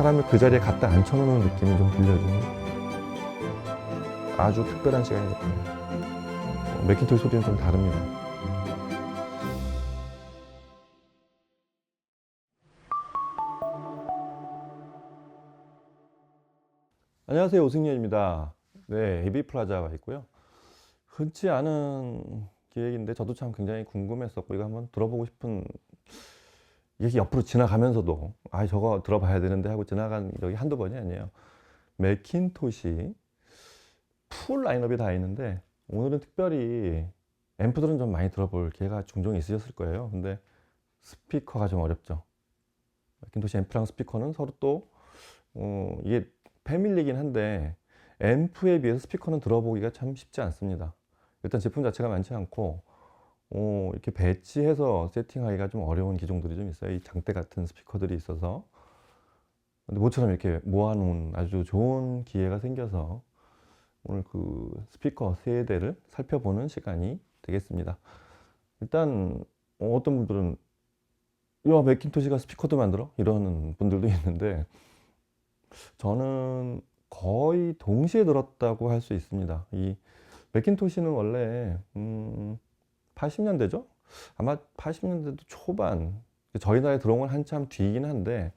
사람을 그 자리에 갖다 앉혀놓는 느낌이 좀 들려주는 아주 특별한 시간이거든요. 맥킨토시 소리는 좀 다릅니다. 안녕하세요, 오승열입니다. 네, 헤비플라자가 있고요. 흔치 않은 기획인데 저도 참 굉장히 궁금했었고 이거 한번 들어보고 싶은, 이게 옆으로 지나가면서도 저거 들어봐야 되는데 하고 지나간 적이 한두 번이 아니에요. 맥킨토시 풀 라인업이 다 있는데 오늘은 특별히 앰프들은 좀 많이 들어볼 기회가 종종 있으셨을 거예요. 근데 스피커가 좀 어렵죠. 맥킨토시 앰프랑 스피커는 서로 또 이게 패밀리긴 한데 앰프에 비해서 스피커는 들어보기가 참 쉽지 않습니다. 일단 제품 자체가 많지 않고 이렇게 배치해서 세팅하기가 좀 어려운 기종들이 좀 있어요. 이 장대 같은 스피커들이 있어서. 근데 모처럼 이렇게 모아놓은 아주 좋은 기회가 생겨서 오늘 그 스피커 세 대를 살펴보는 시간이 되겠습니다. 일단 어떤 분들은 야, 맥킨토시가 스피커도 만들어? 이러는 분들도 있는데 저는 거의 동시에 들었다고 할 수 있습니다. 이 맥킨토시는 원래 80년대죠? 아마 80년대도 초반, 저희 나라에 들어온 건 한참 뒤이긴 한데,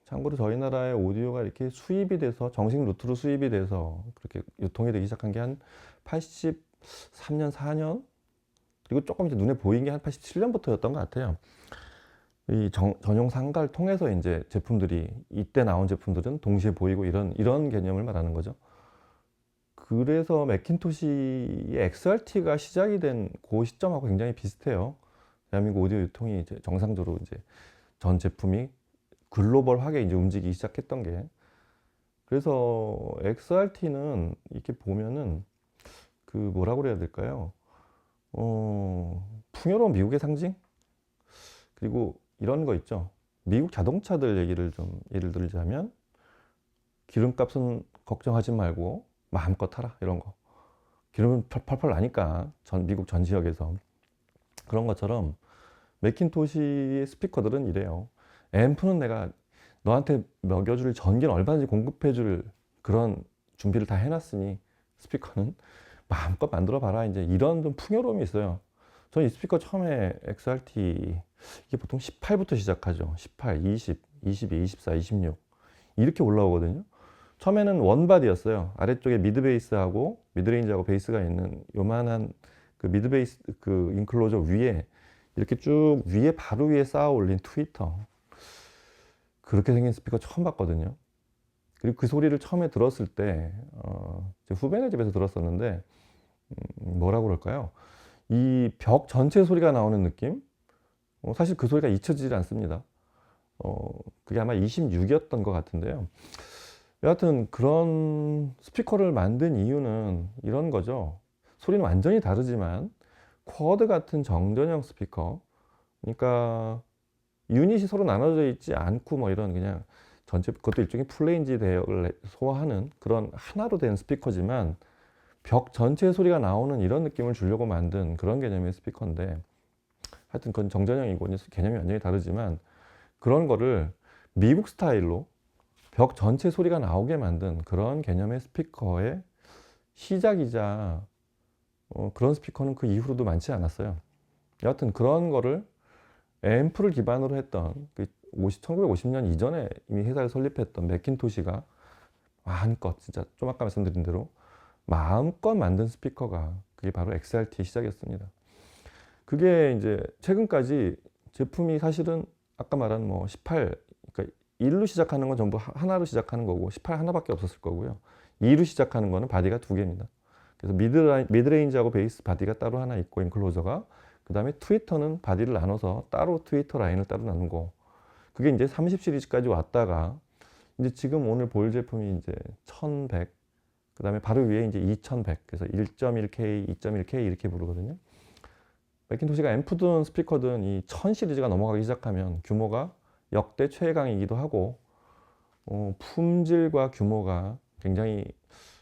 참고로 저희 나라에 오디오가 이렇게 수입이 돼서 정식 루트로 수입이 돼서 그렇게 유통이 되기 시작한 게 한 83년, 4년, 그리고 조금 이제 눈에 보인 게 한 87년부터였던 것 같아요. 이 전용 상가를 통해서 이제 제품들이, 이때 나온 제품들은 동시에 보이고 이런 개념을 말하는 거죠. 그래서 맥킨토시의 XRT가 시작이 된 그 시점하고 굉장히 비슷해요. 대한민국 오디오 유통이 이제 정상적으로 이제 전 제품이 글로벌하게 이제 움직이기 시작했던 게. 그래서 XRT는 이렇게 보면은 그 뭐라고 그래야 될까요? 풍요로운 미국의 상징? 그리고 이런 거 있죠. 미국 자동차들 얘기를 좀 예를 들자면 기름값은 걱정하지 말고 마음껏 타라, 이런 거. 기름은 펄펄 나니까 미국 전 지역에서. 그런 것처럼 맥킨토시의 스피커들은 이래요. 앰프는 내가 너한테 먹여줄 전기는 얼마든지 공급해줄 그런 준비를 다 해놨으니 스피커는 마음껏 만들어 봐라, 이제 이런 좀 풍요로움이 있어요. 저는 이 스피커 처음에 XRT, 이게 보통 18부터 시작하죠. 18, 20, 22, 24, 26 이렇게 올라오거든요. 처음에는 원바디였어요. 아래쪽에 미드베이스하고 미드레인지하고 베이스가 있는 요만한 그 미드베이스 그 인클로저 위에 이렇게 쭉 위에 바로 위에 쌓아 올린 트위터, 그렇게 생긴 스피커 처음 봤거든요. 그리고 그 소리를 처음에 들었을 때 후배네 집에서 들었었는데 뭐라고 그럴까요? 이 벽 전체 소리가 나오는 느낌? 사실 그 소리가 잊혀지질 않습니다. 그게 아마 26이었던 것 같은데요. 여하튼 그런 스피커를 만든 이유는 이런 거죠. 소리는 완전히 다르지만 쿼드 같은 정전형 스피커, 그러니까 유닛이 서로 나눠져 있지 않고 뭐 이런 그냥 전체, 그것도 일종의 풀레인지 대역을 소화하는 그런 하나로 된 스피커지만 벽 전체의 소리가 나오는 이런 느낌을 주려고 만든 그런 개념의 스피커인데, 하여튼 그건 정전형이고 개념이 완전히 다르지만 그런 거를 미국 스타일로 벽 전체 소리가 나오게 만든 그런 개념의 스피커의 시작이자 그런 스피커는 그 이후로도 많지 않았어요. 여하튼 그런 거를 앰프를 기반으로 했던 1950년 이전에 이미 회사를 설립했던 맥킨토시가 마음껏, 진짜 좀 아까 말씀드린 대로 마음껏 만든 스피커가 그게 바로 XRT의 시작이었습니다. 그게 이제 최근까지 제품이 사실은 아까 말한 뭐 18, 그러니까 1로 시작하는 건 전부 하나로 시작하는 거고 18 하나밖에 없었을 거고요. 2로 시작하는 거는 바디가 두 개입니다. 그래서 미드레인지하고 베이스 바디가 따로 하나 있고 인클로저가, 그 다음에 트위터는 바디를 나눠서 따로 트위터 라인을 따로 나누고, 그게 이제 30 시리즈까지 왔다가 이제 지금 오늘 볼 제품이 이제 1100, 그 다음에 바로 위에 이제 2100, 그래서 1.1K, 2.1K 이렇게 부르거든요. 맥킨토시가 앰프든 스피커든 이 1000 시리즈가 넘어가기 시작하면 규모가 역대 최강이기도 하고 품질과 규모가 굉장히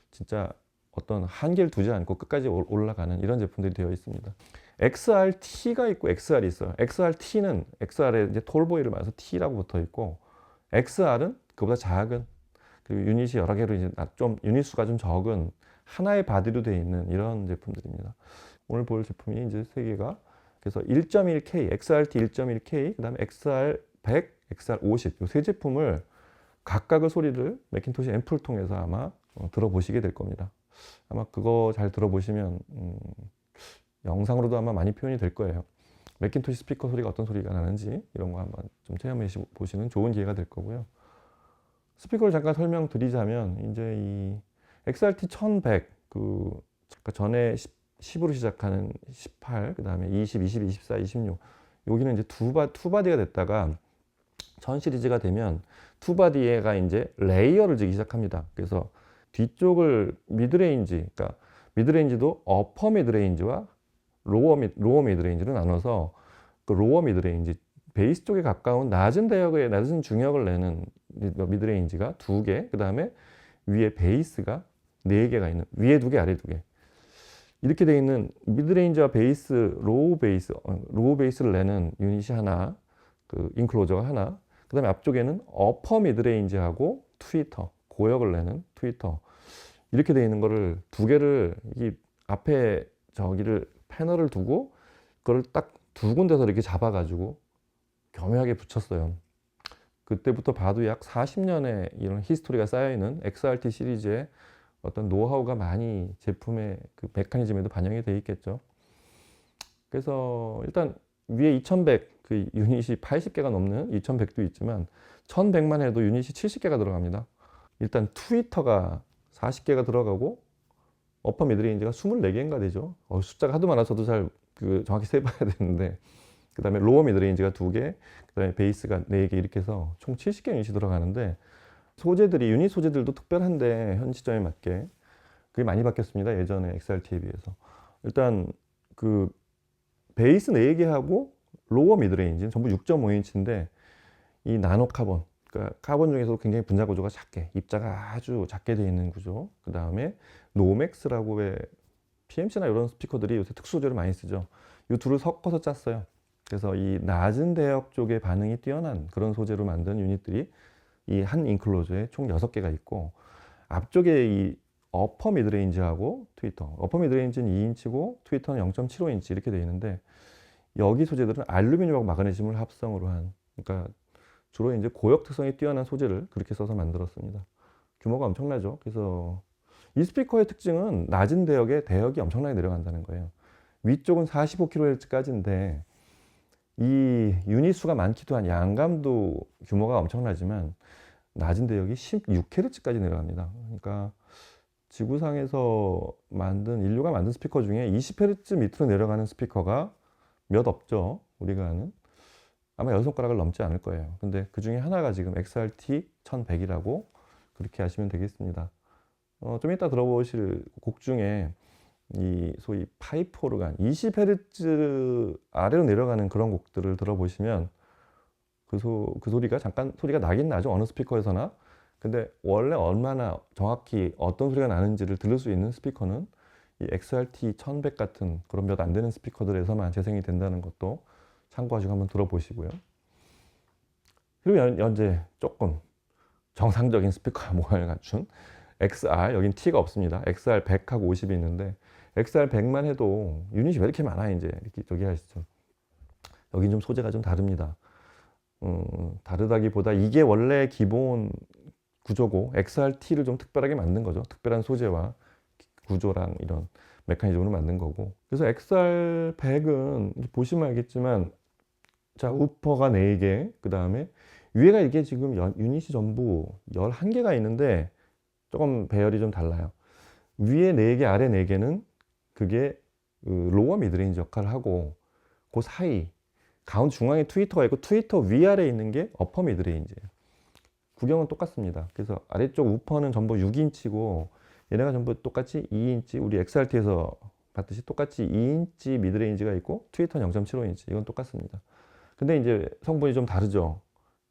진짜 어떤 한계를 두지 않고 끝까지 올라가는 이런 제품들이 되어 있습니다. XRT가 있고 XR이 있어요. XRT는 XR에 이제 톨보이를 말해서 T라고 붙어 있고, XR은 그보다 작은, 그리고 유닛이 여러 개로 이제 좀 유닛 수가 좀 적은 하나의 바디로 되어 있는 이런 제품들입니다. 오늘 볼 제품이 이제 세 개가, 그래서 1.1K, XRT 1.1K, 그다음에 XR 100, XR 50, 이 세 제품을 각각의 소리를 매킨토시 앰프를 통해서 아마 들어보시게 될 겁니다. 아마 그거 잘 들어보시면 영상으로도 아마 많이 표현이 될 거예요. 매킨토시 스피커 소리가 어떤 소리가 나는지 이런 거 한번 좀 체험해 보시는 좋은 기회가 될 거고요. 스피커를 잠깐 설명드리자면 이제 이 XRT 1100, 그러니까 전에 10으로 시작하는 18, 그 다음에 20, 22, 24, 26, 여기는 이제 투바디가 됐다가 1000 시리즈가 되면 투바디가 이제 레이어를 지기 시작합니다. 그래서 뒤쪽을 미드레인지, 그러니까 미드레인지도 어퍼 미드레인지와 로어 미드레인지로 나눠서 그 로어 미드레인지, 베이스 쪽에 가까운 낮은 대역의 낮은 중역을 내는 미드레인지가 2개, 그 다음에 위에 베이스가 4개가 있는, 위에 2개, 아래 2개. 이렇게 되어 있는 미드레인지와 베이스, 로우 베이스를 내는 유닛이 하나, 그 인클로저가 하나, 그 다음에 앞쪽에는 어퍼 미드레인지하고 트위터, 고역을 내는 트위터. 이렇게 되어 있는 거를 2개를, 이 앞에 저기를 패널을 두고 그걸 딱 2군데서 이렇게 잡아가지고 교묘하게 붙였어요. 그때부터 봐도 약 40년의 이런 히스토리가 쌓여있는 XRT 시리즈의 어떤 노하우가 많이 제품의 그 메커니즘에도 반영이 되어 있겠죠. 그래서 일단 위에 2100, 그 유닛이 80개가 넘는 2100도 있지만 1100만 해도 유닛이 70개가 들어갑니다. 일단 트위터가 40개가 들어가고 어퍼 미드레인지가 24개인가 되죠. 숫자가 하도 많아서 잘 정확히 세봐야 되는데, 그 다음에 로어 미드레인지가 2개, 그 다음에 베이스가 4개, 이렇게 해서 총 70개 유닛이 들어가는데, 소재들이, 유닛 소재들도 특별한데 현 시점에 맞게 그게 많이 바뀌었습니다. 예전에 XRT에 비해서. 일단 그 베이스 4개하고 로어 미드레인지는 전부 6.5인치인데 이 나노 카본, 그러니까 카본 중에서도 굉장히 분자 구조가 작게, 입자가 아주 작게 되어 있는 구조. 그 다음에 노맥스라고, 왜 PMC나 이런 스피커들이 요새 특수 소재를 많이 쓰죠. 이 둘을 섞어서 짰어요. 그래서 이 낮은 대역 쪽에 반응이 뛰어난 그런 소재로 만든 유닛들이 이 한 인클로저에 총 6개가 있고, 앞쪽에 이 어퍼 미드레인지하고 트위터, 어퍼 미드레인지는 2인치고 트위터는 0.75인치 이렇게 되어 있는데, 여기 소재들은 알루미늄하고 마그네슘을 합성으로 한, 그러니까 주로 이제 고역 특성이 뛰어난 소재를 그렇게 써서 만들었습니다. 규모가 엄청나죠. 그래서 이 스피커의 특징은 낮은 대역에 대역이 엄청나게 내려간다는 거예요. 위쪽은 45kHz까지인데 이 유닛 수가 많기도 한, 양감도 규모가 엄청나지만 낮은 대역이 16Hz까지 내려갑니다. 그러니까 지구상에서 인류가 만든 스피커 중에 20Hz 밑으로 내려가는 스피커가 몇 없죠. 우리가 아는. 아마 6손가락을 넘지 않을 거예요. 근데 그 중에 하나가 지금 XRT 1100이라고 그렇게 하시면 되겠습니다. 좀 이따 들어보실 곡 중에 이 소위 파이프 오르간 20Hz 아래로 내려가는 그런 곡들을 들어보시면 그 소리가 잠깐 소리가 나긴 나죠. 어느 스피커에서나. 근데 원래 얼마나 정확히 어떤 소리가 나는지를 들을 수 있는 스피커는 이 XRT 1100 같은 그런 몇 안 되는 스피커들에서만 재생이 된다는 것도 참고하시고 한번 들어보시고요. 그리고 현재 조금 정상적인 스피커 모양을 갖춘 XR, 여긴 T가 없습니다. XR 100하고 50이 있는데, XR 100만 해도 유닛이 왜 이렇게 많아, 이제 이렇게 저기 하시죠. 여긴 좀 소재가 좀 다릅니다. 다르다기보다 이게 원래 기본 구조고 XRT를 좀 특별하게 만든 거죠. 특별한 소재와 구조랑 이런 메커니즘으로 만든 거고. 그래서 XR 100은 보시면 알겠지만, 자, 우퍼가 4개, 그 다음에 위에가 이게 지금 유닛이 전부 11개가 있는데 조금 배열이 좀 달라요. 위에 4개, 아래 4개는 그게 로어 미드레인지 역할을 하고, 그 사이 가운데 중앙에 트위터가 있고 트위터 위아래에 있는 게 어퍼 미드레인지예요. 구경은 똑같습니다. 그래서 아래쪽 우퍼는 전부 6인치고 얘네가 전부 똑같이 2인치, 우리 XRT에서 봤듯이 똑같이 2인치 미드레인지가 있고 트위터는 0.75인치, 이건 똑같습니다. 근데 이제 성분이 좀 다르죠.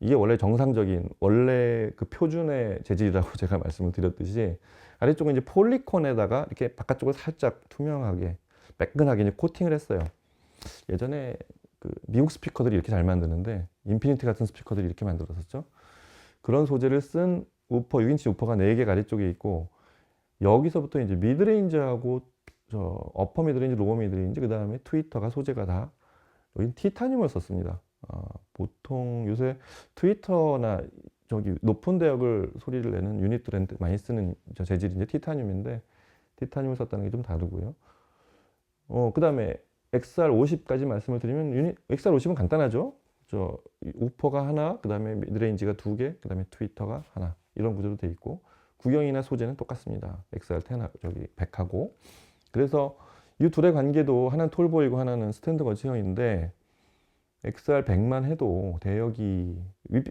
이게 원래 정상적인, 원래 그 표준의 재질이라고 제가 말씀을 드렸듯이, 아래쪽은 이제 폴리콘에다가 이렇게 바깥쪽을 살짝 투명하게, 매끈하게 이제 코팅을 했어요. 예전에 그 미국 스피커들이 이렇게 잘 만드는데, 인피니티 같은 스피커들이 이렇게 만들었었죠. 그런 소재를 쓴 우퍼, 6인치 우퍼가 4개가 아래쪽에 있고, 여기서부터 이제 미드레인지하고 저 어퍼 미드레인지, 로워 미드레인지, 그 다음에 트위터가 소재가 다 여긴 티타늄을 썼습니다. 보통 요새 트위터나 저기 높은 대역을 소리를 내는 유닛들은 많이 쓰는 저 재질이 이제 티타늄인데, 티타늄을 썼다는 게 좀 다르고요. 그 다음에 XR50까지 말씀을 드리면, XR50은 간단하죠. 저 우퍼가 하나, 그 다음에 미드레인지가 2개, 그 다음에 트위터가 하나, 이런 구조로 되어 있고, 구경이나 소재는 똑같습니다. XR10 저기 100하고. 그래서 이 둘의 관계도 하나는 톨보이고 하나는 스탠드 거치형인데, XR100만 해도 대역이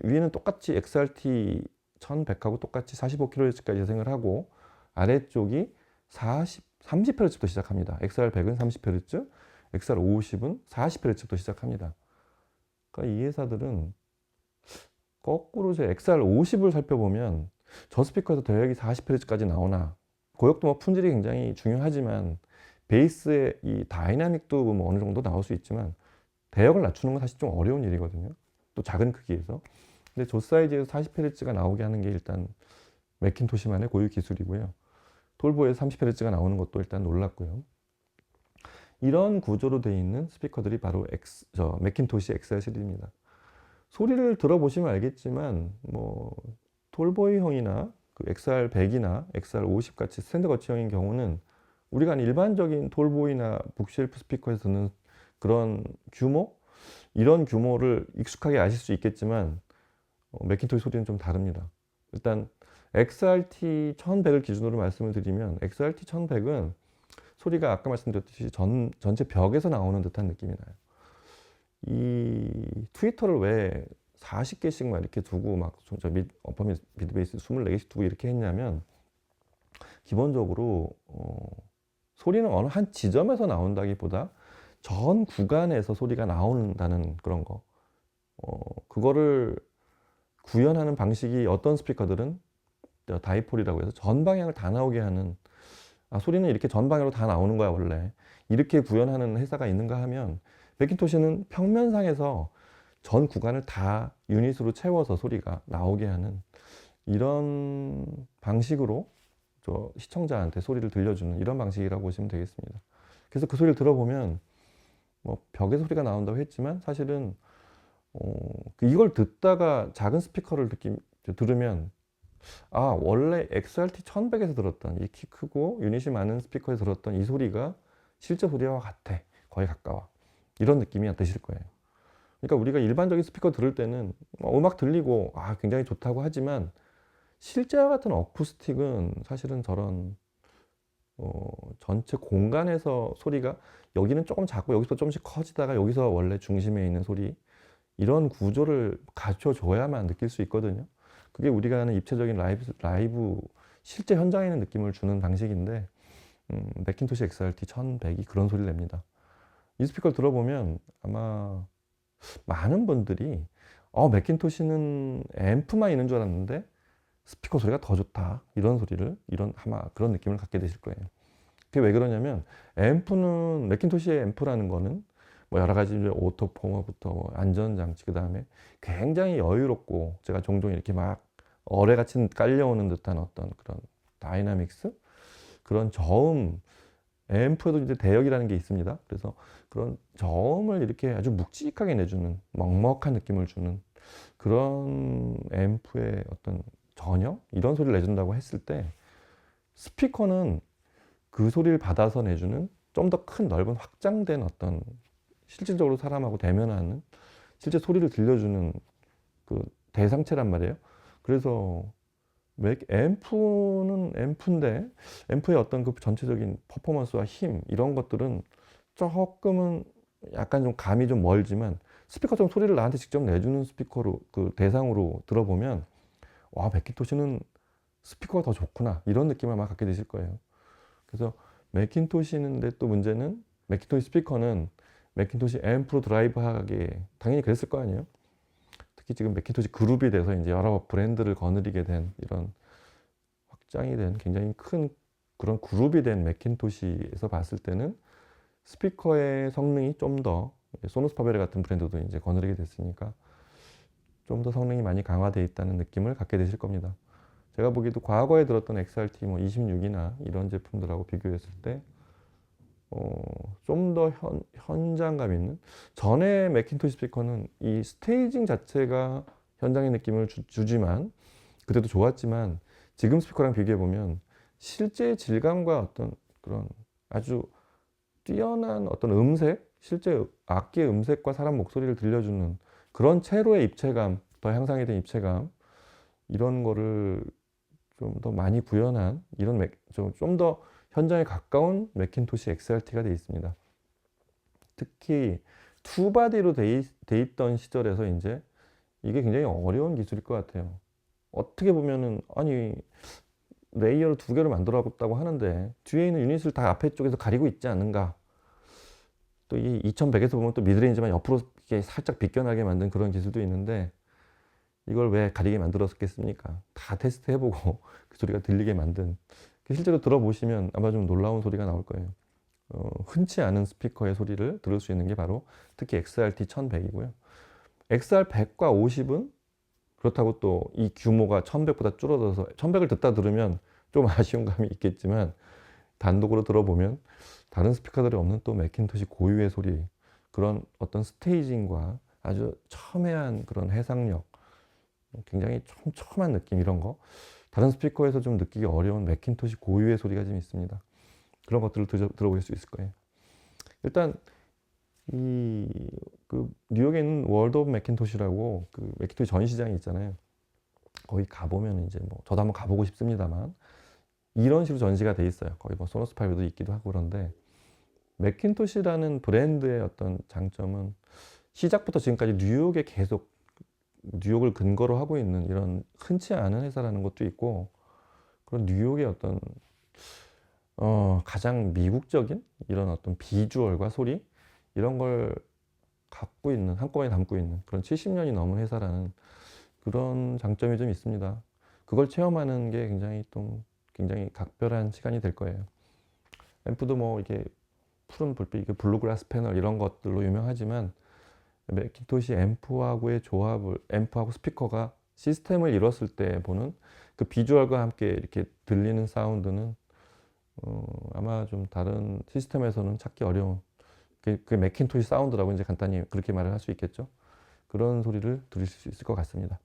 위는 똑같이 XRT 1100하고 똑같이 45kHz까지 재생을 하고, 아래쪽이 30Hz부터 시작합니다. XR100은 30Hz, XR50은 40Hz부터 시작합니다. 그러니까 이 회사들은 거꾸로 제 XR50을 살펴보면, 저 스피커에서 대역이 40Hz까지 나오나, 고역도 뭐 품질이 굉장히 중요하지만 베이스의 이 다이나믹도 뭐 어느 정도 나올 수 있지만, 대역을 낮추는 건 사실 좀 어려운 일이거든요. 또 작은 크기에서. 근데 저 사이즈에서 40Hz가 나오게 하는 게 일단 맥킨토시만의 고유 기술이고요. 톨보에서 30Hz가 나오는 것도 일단 놀랐고요. 이런 구조로 되어 있는 스피커들이 바로 맥킨토시 XR 시리즈입니다. 소리를 들어보시면 알겠지만, 뭐 톨보이형이나 그 XR100이나 XR50 같이 스탠드 거치형인 경우는 우리가 일반적인 톨보이나 북쉘프 스피커에서는 그런 규모? 이런 규모를 익숙하게 아실 수 있겠지만, 맥킨토시 소리는 좀 다릅니다. 일단 XRT 1100을 기준으로 말씀을 드리면, XRT 1100은 소리가 아까 말씀드렸듯이 전체 벽에서 나오는 듯한 느낌이 나요. 이 트위터를 왜 40개씩 막 이렇게 두고 막 어퍼 미드 베이스 24개씩 두고 이렇게 했냐면, 기본적으로 소리는 어느 한 지점에서 나온다기보다 전 구간에서 소리가 나온다는 그런 거. 그거를 구현하는 방식이, 어떤 스피커들은 다이폴이라고 해서 전 방향을 다 나오게 하는, 소리는 이렇게 전 방향으로 다 나오는 거야 원래, 이렇게 구현하는 회사가 있는가 하면, 맥킨토시는 평면상에서 전 구간을 다 유닛으로 채워서 소리가 나오게 하는 이런 방식으로 저 시청자한테 소리를 들려주는 이런 방식이라고 보시면 되겠습니다. 그래서 그 소리를 들어보면 뭐 벽에 소리가 나온다고 했지만, 사실은 이걸 듣다가 작은 스피커를 들으면, 원래 XRT 1100에서 들었던 이 키 크고 유닛이 많은 스피커에서 들었던 이 소리가 실제 소리와 같아, 거의 가까워, 이런 느낌이 드실 거예요. 그러니까 우리가 일반적인 스피커 들을 때는 음악 들리고 굉장히 좋다고 하지만, 실제와 같은 어쿠스틱은 사실은 저런 전체 공간에서 소리가, 여기는 조금 작고 여기서 조금씩 커지다가 여기서 원래 중심에 있는 소리, 이런 구조를 갖춰줘야만 느낄 수 있거든요. 그게 우리가 하는 입체적인 라이브 실제 현장에 있는 느낌을 주는 방식인데, 맥킨토시 XRT 1100이 그런 소리를 냅니다. 이 스피커를 들어보면 아마 많은 분들이 맥킨토시는 앰프만 있는 줄 알았는데 스피커 소리가 더 좋다, 아마 그런 느낌을 갖게 되실 거예요. 그게 왜 그러냐면, 맥킨토시의 앰프라는 거는 뭐 여러 가지 오토포머부터 뭐 안전장치, 그 다음에 굉장히 여유롭고, 제가 종종 이렇게 막 어뢰같이 깔려오는 듯한 어떤 그런 다이나믹스, 그런 저음, 앰프에도 이제 대역이라는 게 있습니다. 그래서 그런 저음을 이렇게 아주 묵직하게 내주는, 먹먹한 느낌을 주는 그런 앰프의 어떤 전형, 이런 소리를 내준다고 했을 때, 스피커는 그 소리를 받아서 내주는 좀 더 큰 넓은 확장된 어떤, 실질적으로 사람하고 대면하는, 실제 소리를 들려주는 그 대상체란 말이에요. 그래서 앰프는 앰프인데, 앰프의 어떤 그 전체적인 퍼포먼스와 힘, 이런 것들은 조금은 약간 좀 감이 좀 멀지만, 스피커처럼 소리를 나한테 직접 내주는 스피커로, 그 대상으로 들어보면, 맥킨토시는 스피커가 더 좋구나, 이런 느낌을 아마 갖게 되실 거예요. 그래서 맥킨토시인데, 또 문제는 맥킨토시 스피커는 맥킨토시 앰프로 드라이브하게 당연히 그랬을 거 아니에요. 특히 지금 맥킨토시 그룹이 돼서 이제 여러 브랜드를 거느리게 된, 이런 확장이 된 굉장히 큰 그런 그룹이 된 맥킨토시에서 봤을 때는, 스피커의 성능이 좀 더, 소노스 파베레 같은 브랜드도 이제 거느리게 됐으니까 좀 더 성능이 많이 강화되어 있다는 느낌을 갖게 되실 겁니다. 제가 보기에도 과거에 들었던 XRT 뭐 26이나 이런 제품들하고 비교했을 때 좀 더 현장감 있는, 전에 매킨토시 스피커는 이 스테이징 자체가 현장의 느낌을 주지만 그때도 좋았지만, 지금 스피커랑 비교해 보면 실제 질감과 어떤 그런 아주 뛰어난 어떤 음색, 실제 악기의 음색과 사람 목소리를 들려주는 그런 채로의 입체감, 더 향상이 된 입체감, 이런 거를 좀 더 많이 구현한 이런 좀 더 현장에 가까운 매킨토시 XRT가 되어 있습니다. 특히 투바디로 돼 있던 시절에서 이제 이게 굉장히 어려운 기술일 것 같아요. 어떻게 보면은 아니 레이어를 두 개로 만들어봤다고 하는데 뒤에 있는 유닛을 다 앞에 쪽에서 가리고 있지 않은가. 또 이 2100에서 보면 또 미드레인지만 옆으로 이렇게 살짝 비껴나게 만든 그런 기술도 있는데, 이걸 왜 가리게 만들었겠습니까? 다 테스트 해보고 그 소리가 들리게 만든, 실제로 들어보시면 아마 좀 놀라운 소리가 나올 거예요. 흔치 않은 스피커의 소리를 들을 수 있는 게 바로 특히 XRT 1100이고요. XR 100과 50은 그렇다고 또 이 규모가 1100보다 줄어들어서 1100을 듣다 들으면 좀 아쉬운 감이 있겠지만, 단독으로 들어보면 다른 스피커들이 없는 또 매킨토시 고유의 소리, 그런 어떤 스테이징과 아주 첨예한 그런 해상력, 굉장히 촘촘한 느낌, 이런 거 다른 스피커에서 좀 느끼기 어려운 매킨토시 고유의 소리가 좀 있습니다. 그런 것들을 들어보실 수 있을 거예요. 일단 그 뉴욕에 있는 월드 오브 매킨토시라고 그 매킨토시 전시장이 있잖아요. 거기 가보면 이제 뭐 저도 한번 가보고 싶습니다만 이런 식으로 전시가 돼 있어요. 거기 뭐 소너스 5도 있기도 하고. 그런데 매킨토시라는 브랜드의 어떤 장점은 시작부터 지금까지 뉴욕에 계속, 뉴욕을 근거로 하고 있는 이런 흔치 않은 회사라는 것도 있고, 그런 뉴욕의 어떤 가장 미국적인 이런 어떤 비주얼과 소리, 이런 걸 갖고 있는, 한꺼번에 담고 있는 그런 70년이 넘은 회사라는 그런 장점이 좀 있습니다. 그걸 체험하는 게 굉장히 각별한 시간이 될 거예요. 앰프도 뭐 이게 푸른 불빛, 이게 블루그라스 패널 이런 것들로 유명하지만, 매킨토시 앰프하고의 조합을, 앰프하고 스피커가 시스템을 이뤘을 때 보는 그 비주얼과 함께 이렇게 들리는 사운드는 아마 좀 다른 시스템에서는 찾기 어려운, 그 매킨토시 사운드라고 이제 간단히 그렇게 말을 할 수 있겠죠. 그런 소리를 들으실 수 있을 것 같습니다.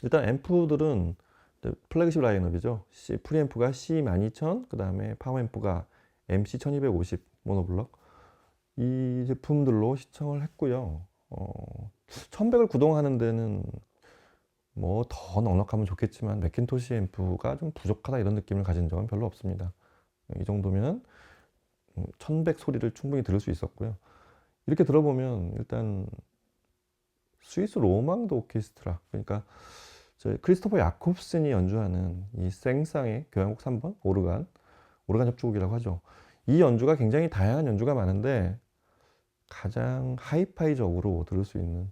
일단 앰프들은 플래그십 라인업이죠. 프리앰프가 C12000, 그 다음에 파워앰프가 MC1250 모노블럭, 이 제품들로 시청을 했고요. 1100을 구동하는 데는 뭐 더 넉넉하면 좋겠지만 맥킨토시 앰프가 좀 부족하다 이런 느낌을 가진 적은 별로 없습니다. 이 정도면 1100 소리를 충분히 들을 수 있었고요. 이렇게 들어보면 일단 스위스 로망드 오케스트라, 그러니까 크리스토퍼 야콥슨이 연주하는 이 생상의 교향곡 3번 오르간 협주곡이라고 하죠. 이 연주가 굉장히 다양한 연주가 많은데 가장 하이파이적으로 들을 수 있는,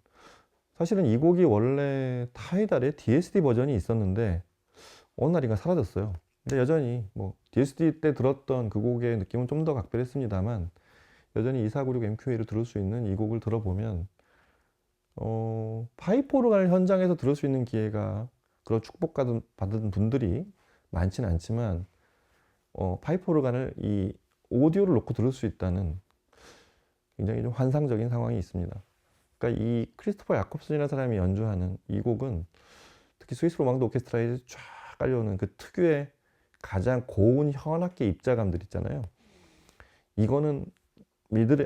사실은 이 곡이 원래 타이달의 DSD 버전이 있었는데 어느 날인가 사라졌어요. 근데 여전히 뭐 DSD 때 들었던 그 곡의 느낌은 좀 더 각별했습니다만 여전히 2496 MQA를 들을 수 있는 이 곡을 들어보면 파이프 오르간을 현장에서 들을 수 있는 기회가 그런 축복받은 분들이 많지는 않지만 파이프 오르간을 이 오디오를 놓고 들을 수 있다는 굉장히 좀 환상적인 상황이 있습니다. 그러니까 이 크리스토퍼 야콥슨이라는 사람이 연주하는 이 곡은 특히 스위스 로망드 오케스트라에 쫙 깔려오는 그 특유의 가장 고운 현악기 입자감들 있잖아요. 이거는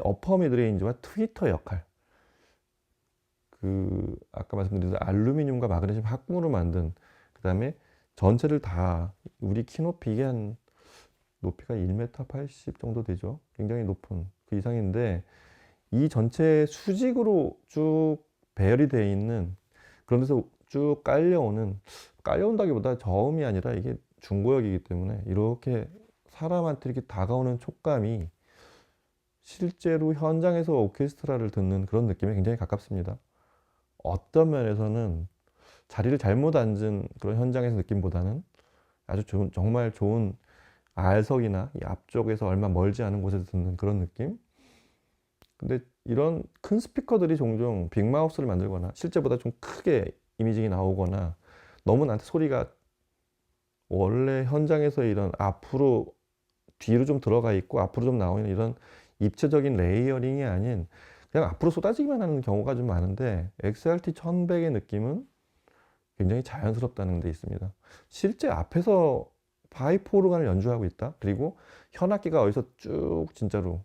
어퍼 미드레인지와 트위터 역할, 아까 말씀드린 알루미늄과 마그네슘 합금으로 만든, 그 다음에 전체를 다 우리 키 높이, 이게 한 높이가 1m 80 정도 되죠. 굉장히 높은 그 이상인데 이 전체 수직으로 쭉 배열이 되어 있는 그런 데서 쭉 깔려온다기보다 저음이 아니라 이게 중고역이기 때문에 이렇게 사람한테 이렇게 다가오는 촉감이 실제로 현장에서 오케스트라를 듣는 그런 느낌에 굉장히 가깝습니다. 어떤 면에서는 자리를 잘못 앉은 그런 현장에서 느낌보다는 아주 정말 좋은 R석이나 이 앞쪽에서 얼마 멀지 않은 곳에서 듣는 그런 느낌. 근데 이런 큰 스피커들이 종종 빅마우스를 만들거나 실제보다 좀 크게 이미징이 나오거나 너무 나한테 소리가 원래 현장에서 이런 앞으로 뒤로 좀 들어가 있고 앞으로 좀 나오는 이런 입체적인 레이어링이 아닌 그냥 앞으로 쏟아지기만 하는 경우가 좀 많은데 XRT 1100의 느낌은 굉장히 자연스럽다는 데 있습니다. 실제 앞에서 파이프 오르간을 연주하고 있다. 그리고 현악기가 어디서 쭉 진짜로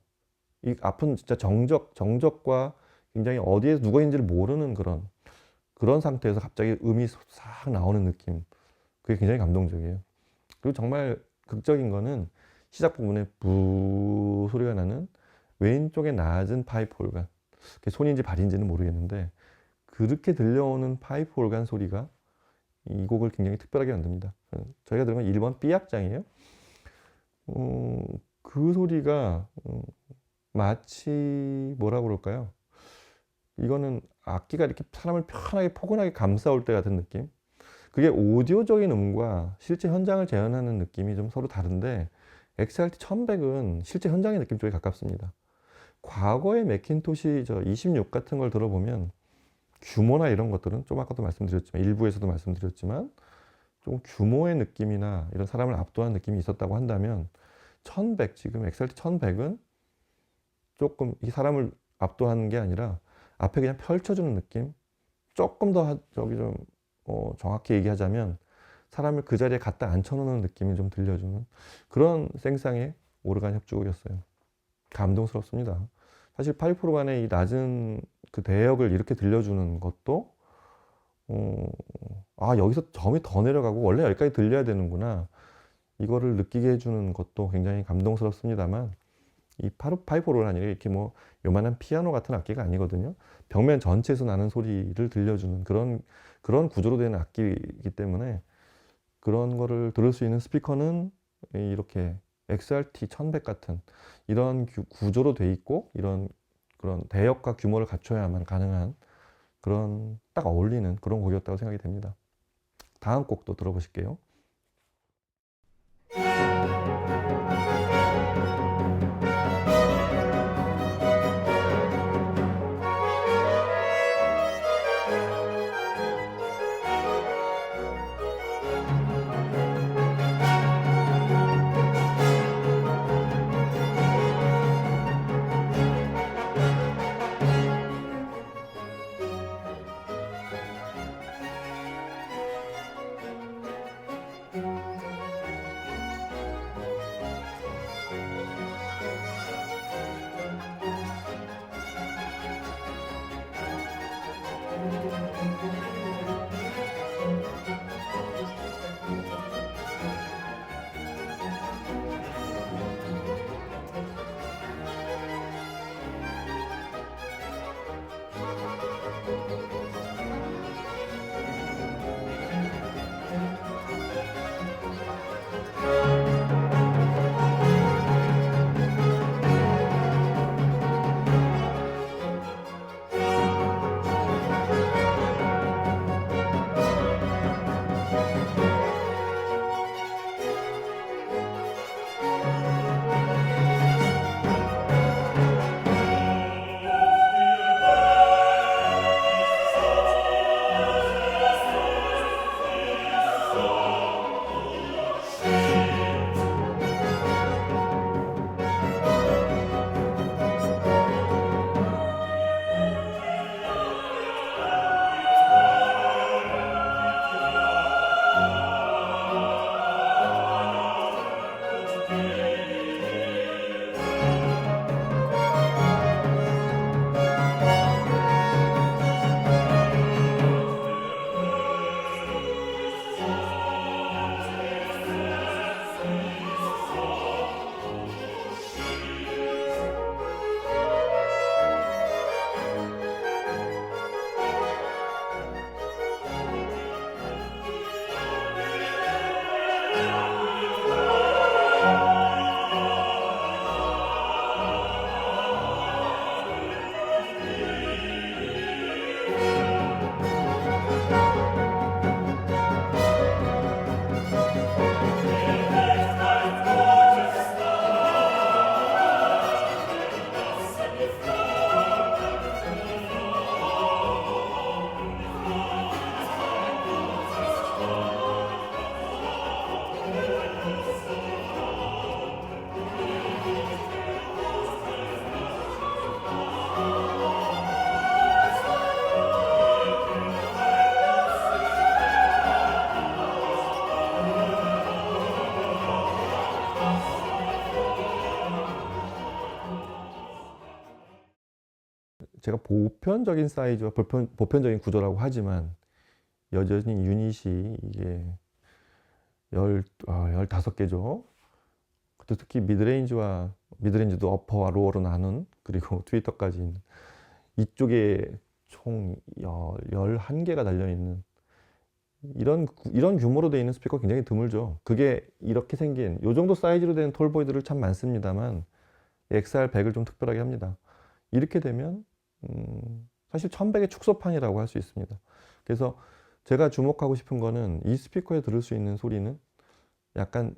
이 앞은 진짜 정적과 굉장히 어디에 누가 있는지를 모르는 그런 상태에서 갑자기 음이 싹 나오는 느낌. 그게 굉장히 감동적이에요. 그리고 정말 극적인 거는 시작 부분에 부 소리가 나는 왼쪽에 낮은 파이프 오르간. 그게 손인지 발인지는 모르겠는데 그렇게 들려오는 파이프 오르간 소리가 이 곡을 굉장히 특별하게 만듭니다. 저희가 들은 건 1번 B악장이에요. 그 소리가 마치 뭐라고 그럴까요? 이거는 악기가 이렇게 사람을 편하게 포근하게 감싸올 때 같은 느낌? 그게 오디오적인 음과 실제 현장을 재현하는 느낌이 좀 서로 다른데 XRT 1100은 실제 현장의 느낌 쪽에 가깝습니다. 과거의 맥킨토시 26 같은 걸 들어보면 규모나 이런 것들은 좀 아까도 말씀드렸지만 일부에서도 말씀드렸지만 좀 규모의 느낌이나 이런 사람을 압도하는 느낌이 있었다고 한다면 1100, 지금 XRT 1100은 조금 이 사람을 압도하는 게 아니라 앞에 그냥 펼쳐주는 느낌? 조금 더 정확히 얘기하자면 사람을 그 자리에 갖다 앉혀놓는 느낌이 좀 들려주는 그런 생상의 오르간 협주곡이었어요. 감동스럽습니다. 사실 파이프 오르간의 이 낮은 그 대역을 이렇게 들려주는 것도 여기서 점이 더 내려가고 원래 여기까지 들려야 되는구나 이거를 느끼게 해주는 것도 굉장히 감동스럽습니다만 이 파이프 오르간이 이렇게 뭐 요만한 피아노 같은 악기가 아니거든요. 벽면 전체에서 나는 소리를 들려주는 그런 구조로 된 악기이기 때문에 그런 거를 들을 수 있는 스피커는 이렇게 XRT 1100 같은 이런 구조로 돼 있고 이런 그런 대역과 규모를 갖춰야만 가능한 그런 딱 어울리는 그런 곡이었다고 생각이 됩니다. 다음 곡도 들어보실게요. 제가 보편적인 사이즈와 보편적인 구조라고 하지만 여전히 유닛이 이게 15개죠. 특히 미드레인지도 어퍼와 로어로 나눈, 그리고 트위터까지 있는, 이쪽에 총 11개가 달려있는 이런 규모로 되어 있는 스피커 굉장히 드물죠. 그게 이렇게 생긴 이 정도 사이즈로 된 톨보이들을 참 많습니다만 XR100을 좀 특별하게 합니다. 이렇게 되면 사실 1100의 축소판이라고 할 수 있습니다. 그래서 제가 주목하고 싶은 거는 이 스피커에 들을 수 있는 소리는 약간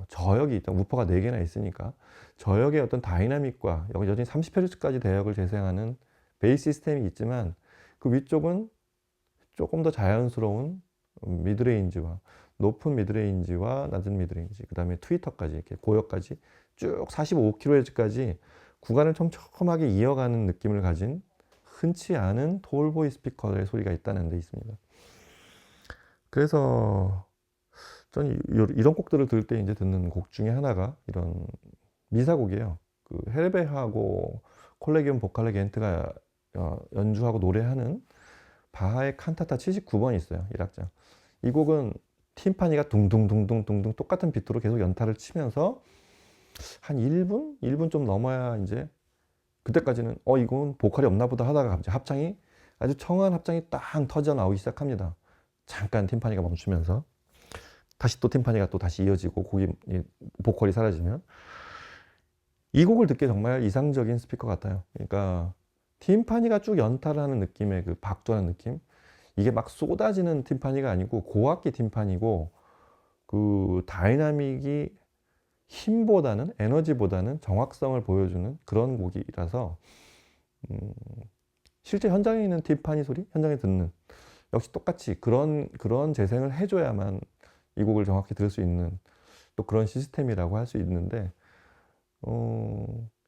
저역이 있다. 우퍼가 4개나 있으니까 저역의 어떤 다이나믹과 여전히 30Hz까지 대역을 재생하는 베이스 시스템이 있지만 그 위쪽은 조금 더 자연스러운 미드레인지와 높은 미드레인지와 낮은 미드레인지, 그 다음에 트위터까지 이렇게 고역까지 쭉 45kHz까지 구간을 촘촘하게 이어가는 느낌을 가진 흔치 않은 톨보이 스피커의 소리가 있다는 데 있습니다. 그래서 저는 이런 곡들을 들을 때 이제 듣는 곡 중에 하나가 이런 미사곡이에요. 그 헬베하고 콜레기움 보칼레 겐트가 연주하고 노래하는 바하의 칸타타 79번이 있어요. 1악장. 이 곡은 팀파니가 둥둥둥둥둥둥 똑같은 비트로 계속 연타를 치면서 한 1분 좀 넘어야 이제 그때까지는 이건 보컬이 없나 보다 하다가 갑자기 합창이 아주 청아한 합창이 딱 터져 나오기 시작합니다. 잠깐 팀파니가 멈추면서 다시 또 팀파니가 또 다시 이어지고 보컬이 사라지면 이 곡을 듣기에 정말 이상적인 스피커 같아요. 그러니까 팀파니가 쭉 연타하는 느낌의 그 박도하는 느낌. 이게 막 쏟아지는 팀파니가 아니고 고악기 팀파니고 그 다이나믹이 힘보다는 에너지보다는 정확성을 보여주는 그런 곡이라서 실제 현장에 있는 팀파니 소리, 현장에 듣는 역시 똑같이 그런 재생을 해줘야만 이 곡을 정확히 들을 수 있는 또 그런 시스템이라고 할 수 있는데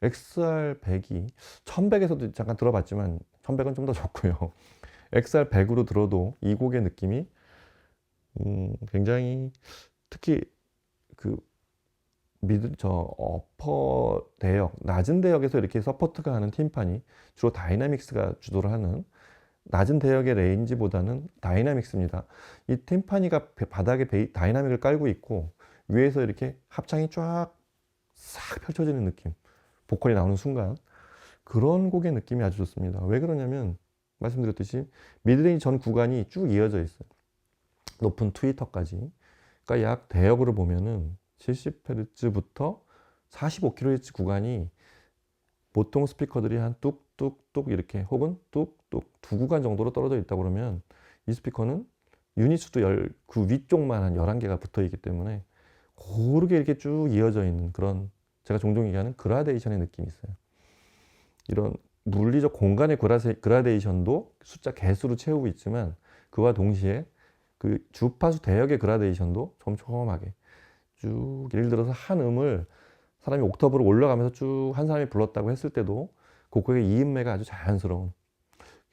XR100이 1100에서도 잠깐 들어봤지만 1100은 좀 더 좋고요. XR100으로 들어도 이 곡의 느낌이 굉장히 특히 그 어퍼 대역, 낮은 대역에서 이렇게 서포트가 하는 팀파니, 주로 다이나믹스가 주도를 하는 낮은 대역의 레인지보다는 다이나믹스입니다. 이 팀파니가 바닥에 다이나믹을 깔고 있고 위에서 이렇게 합창이 쫙 싹 펼쳐지는 느낌, 보컬이 나오는 순간 그런 곡의 느낌이 아주 좋습니다. 왜 그러냐면 말씀드렸듯이 미드레인지 전 구간이 쭉 이어져 있어요. 높은 트위터까지. 그러니까 약 대역으로 보면은 70Hz부터 45kHz 구간이 보통 스피커들이 한 뚝뚝뚝 이렇게 혹은 뚝뚝 두 구간 정도로 떨어져 있다 그러면 이 스피커는 유닛 수도 그 위쪽만 한 11개가 붙어 있기 때문에 고르게 이렇게 쭉 이어져 있는 그런 제가 종종 얘기하는 그라데이션의 느낌이 있어요. 이런 물리적 공간의 그라데이션도 숫자 개수로 채우고 있지만 그와 동시에 그 주파수 대역의 그라데이션도 촘촘하게 쭉 예를 들어서 한 음을 사람이 옥터브로 올라가면서 쭉 한 사람이 불렀다고 했을 때도 그 곡의 이음매가 아주 자연스러운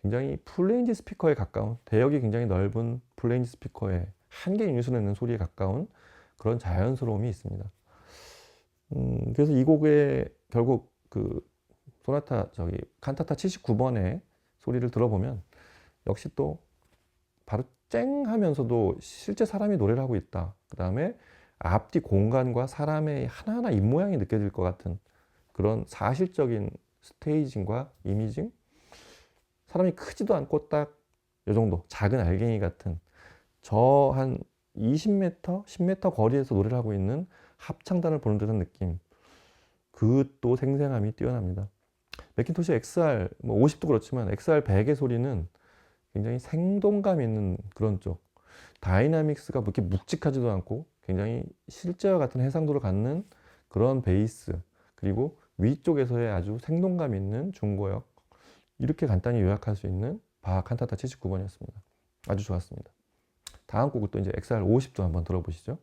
굉장히 풀레인지 스피커에 가까운 대역이 굉장히 넓은 풀레인지 스피커에 한 개 유닛을 내는 소리에 가까운 그런 자연스러움이 있습니다. 그래서 이 곡의 결국 그 칸타타 79번의 소리를 들어보면 역시 또 바로 쨍 하면서도 실제 사람이 노래를 하고 있다. 그 다음에 앞뒤 공간과 사람의 하나하나 입모양이 느껴질 것 같은 그런 사실적인 스테이징과 이미징, 사람이 크지도 않고 딱 이 정도 작은 알갱이 같은 저 한 20m, 10m 거리에서 노래를 하고 있는 합창단을 보는 듯한 느낌, 그 또 생생함이 뛰어납니다. 맥킨토시 XR 50도 그렇지만 XR100의 소리는 굉장히 생동감 있는 그런 쪽, 다이나믹스가 그렇게 묵직하지도 않고 굉장히 실제와 같은 해상도를 갖는 그런 베이스, 그리고 위쪽에서의 아주 생동감 있는 중고역, 이렇게 간단히 요약할 수 있는 바하 칸타타 79번이었습니다. 아주 좋았습니다. 다음 곡은 또 이제 XR 50도 한번 들어보시죠.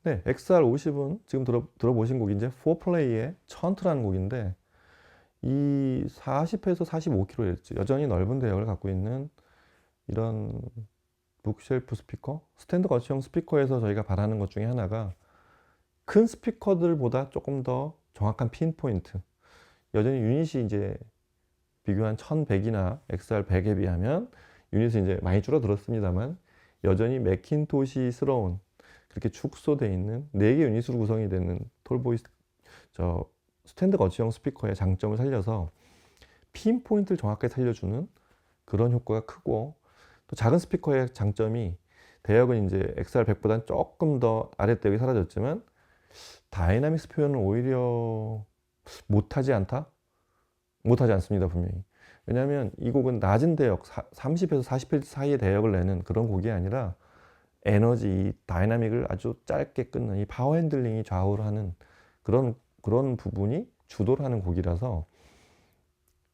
네, XR50은 지금 들어보신 곡이 이제 4플레이의 천트라는 곡인데 이 40에서 45kHz 여전히 넓은 대역을 갖고 있는 이런 북쉘프 스피커, 스탠드 거치형 스피커에서 저희가 바라는 것 중에 하나가 큰 스피커들보다 조금 더 정확한 핀포인트. 여전히 유닛이 이제 비교한 1100이나 XR100에 비하면 유닛이 이제 많이 줄어들었습니다만 여전히 매킨토시스러운 그렇게 축소되어 있는 4개 유닛으로 구성이 되는 톨보이 스탠드 거치형 스피커의 장점을 살려서 핀포인트를 정확하게 살려주는 그런 효과가 크고, 또 작은 스피커의 장점이 대역은 이제 XR100보다는 조금 더 아랫대역이 사라졌지만 다이나믹스 표현은 오히려 못하지 않습니다, 분명히. 왜냐하면 이 곡은 낮은 대역 30에서 40Hz 사이의 대역을 내는 그런 곡이 아니라 에너지, 이 다이나믹을 아주 짧게 끊는 이 파워 핸들링이 좌우를 하는 그런 부분이 주도를 하는 곡이라서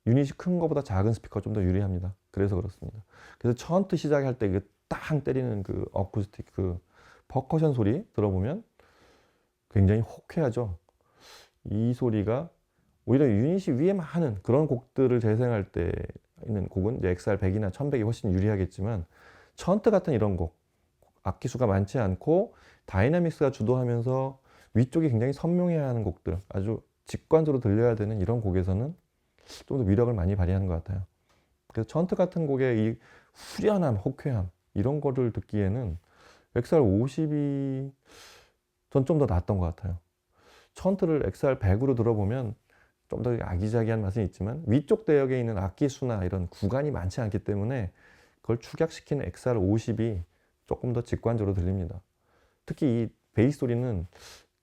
유닛이 큰 것보다 작은 스피커가 좀 더 유리합니다. 그래서 그렇습니다. 그래서 천트 시작할 때 그 땅 때리는 그 어쿠스틱 그 퍼커션 소리 들어보면 굉장히 호쾌하죠. 이 소리가 오히려 유닛이 위에 많은 그런 곡들을 재생할 때 있는 곡은 이제 XR100이나 1100이 훨씬 유리하겠지만 천트 같은 이런 곡, 악기 수가 많지 않고 다이나믹스가 주도하면서 위쪽이 굉장히 선명해야 하는 곡들, 아주 직관적으로 들려야 되는 이런 곡에서는 좀 더 위력을 많이 발휘하는 것 같아요. 그래서 천트 같은 곡의 이 후련함, 호쾌함 이런 거를 듣기에는 XR50이 전 좀 더 낫던 것 같아요. 천트를 XR100으로 들어보면 좀 더 아기자기한 맛은 있지만 위쪽 대역에 있는 악기 수나 이런 구간이 많지 않기 때문에 그걸 축약시키는 XR50이 조금 더 직관적으로 들립니다. 특히 이 베이스 소리는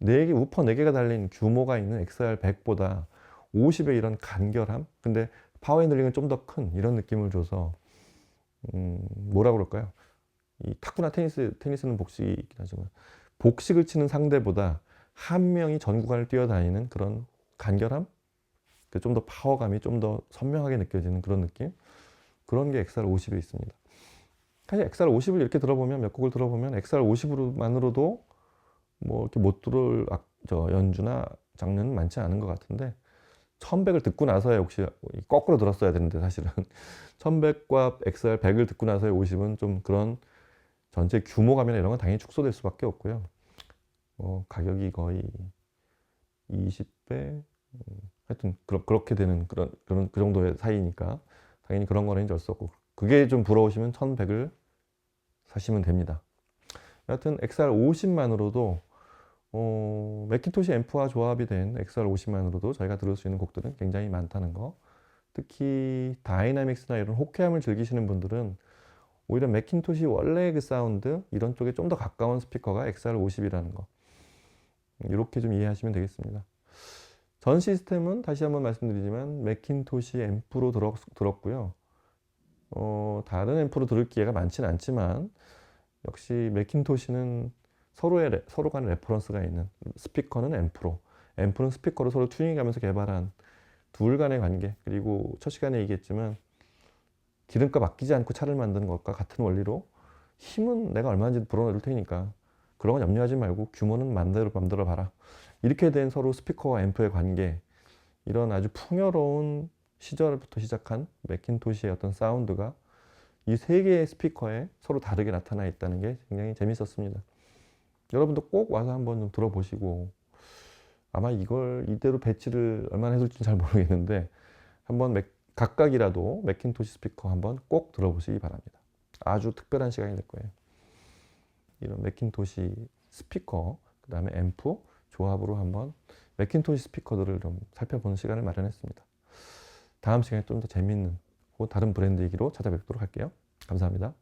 4개, 우퍼 4개가 달린 규모가 있는 XR100보다 50의 이런 간결함, 근데 파워 핸들링은 좀 더 큰 이런 느낌을 줘서 뭐라 그럴까요? 이 탁구나 테니스는 복식이 있긴 하지만 복식을 치는 상대보다 한 명이 전 구간을 뛰어다니는 그런 간결함, 좀 더 파워감이 좀 더 선명하게 느껴지는 그런 느낌, 그런 게 XR50에 있습니다. 사실 XR50을 이렇게 들어보면, 몇 곡을 들어보면 XR50으로만으로도 뭐 이렇게 못 들을 연주나 장르는 많지 않은 것 같은데 1100을 듣고 나서야 혹시 거꾸로 들었어야 되는데 사실은 1100과 XR100을 듣고 나서의 50은 좀 그런 전체 규모감이나 이런 건 당연히 축소될 수밖에 없고요. 가격이 거의 20배, 하여튼 그렇게 되는 그 정도의 사이니까 당연히 그런 거는 어쩔 수 없고, 그게 좀 부러우시면 1100을 사시면 됩니다. 여하튼 XR50만으로도 매킨토시 앰프와 조합이 된 XR50만으로도 저희가 들을 수 있는 곡들은 굉장히 많다는 거. 특히 다이나믹스나 이런 호쾌함을 즐기시는 분들은 오히려 매킨토시 원래의 그 사운드 이런 쪽에 좀 더 가까운 스피커가 XR50이라는 거, 이렇게 좀 이해하시면 되겠습니다. 전 시스템은 다시 한번 말씀드리지만 매킨토시 앰프로 들었고요. 다른 앰프로 들을 기회가 많지는 않지만 역시 매킨토시는 서로 간의 레퍼런스가 있는, 스피커는 앰프는 스피커로 서로 튜닝하면서 개발한 둘 간의 관계, 그리고 첫 시간에 얘기했지만 기름값 아끼지 않고 차를 만드는 것과 같은 원리로 힘은 내가 얼마인지 불어넣을 테니까 그런 건 염려하지 말고 규모는 맘대로 봐라. 이렇게 된 서로 스피커와 앰프의 관계, 이런 아주 풍요로운 시절부터 시작한 매킨토시의 어떤 사운드가 이 세 개의 스피커에 서로 다르게 나타나 있다는 게 굉장히 재밌었습니다. 여러분도 꼭 와서 한번 좀 들어보시고, 아마 이걸 이대로 배치를 얼마나 해둘지는 잘 모르겠는데 한번 각각이라도 매킨토시 스피커 한번 꼭 들어보시기 바랍니다. 아주 특별한 시간이 될 거예요. 이런 매킨토시 스피커, 그 다음에 앰프 조합으로 한번 매킨토시 스피커들을 좀 살펴보는 시간을 마련했습니다. 다음 시간에 좀 더 재밌는 혹은 다른 브랜드 얘기로 찾아뵙도록 할게요. 감사합니다.